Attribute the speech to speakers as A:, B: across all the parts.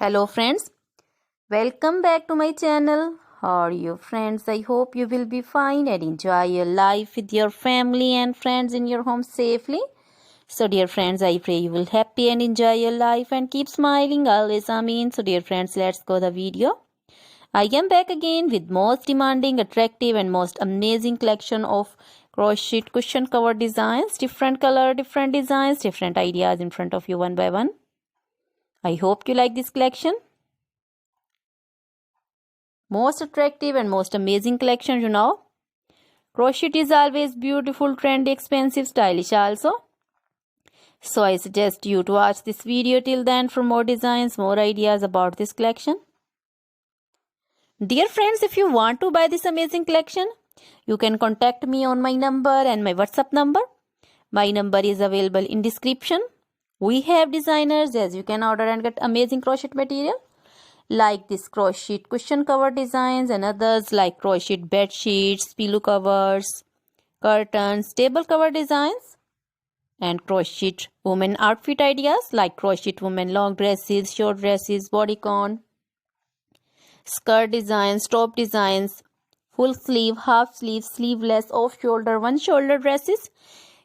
A: Hello friends, welcome back to my channel. How are you friends? I hope you will be fine and enjoy your life with your family and friends in your home safely. So dear friends, I pray you will happy and enjoy your life and keep smiling always. Amen. So dear friends, let's go the video. I am back again with most demanding, attractive and most amazing collection of crochet cushion cover designs. Different color, different designs, different ideas in front of you one by one. I hope you like this collection. Most attractive and most amazing collection, you know. Crochet is always beautiful, trendy, expensive, stylish also. So I suggest you to watch this video till then for more designs, more ideas about this collection. Dear friends, if you want to buy this amazing collection, you can contact me on my number and my WhatsApp number. My number is available in description. We have designers as you can order and get amazing crochet material like this crochet cushion cover designs and others like crochet bed sheets, pillow covers, curtains, table cover designs, and crochet women outfit ideas like crochet women long dresses, short dresses, bodycon, skirt designs, top designs, full sleeve, half sleeve, sleeveless, off shoulder, one shoulder dresses,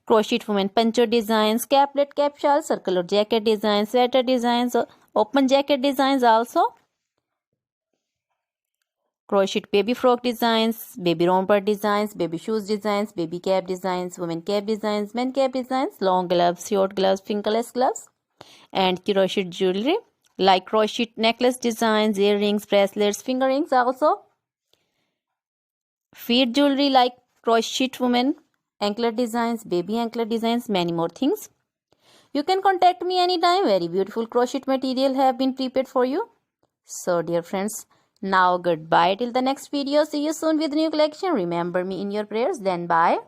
A: crochet women poncho designs, caplet, cap shawl, circular jacket designs, sweater designs, open jacket designs also. Crochet baby frock designs, baby romper designs, baby shoes designs, baby cap designs, women cap designs, men cap designs, long gloves, short gloves, fingerless gloves, and crochet jewelry like crochet necklace designs, earrings, bracelets, finger rings also. Feet jewelry like crochet women anklet designs, baby anklet designs, many more things. You can contact me anytime. Very beautiful crochet material have been prepared for you. So dear friends, now goodbye till the next video. See you soon with new collection. Remember me in your prayers. Then bye.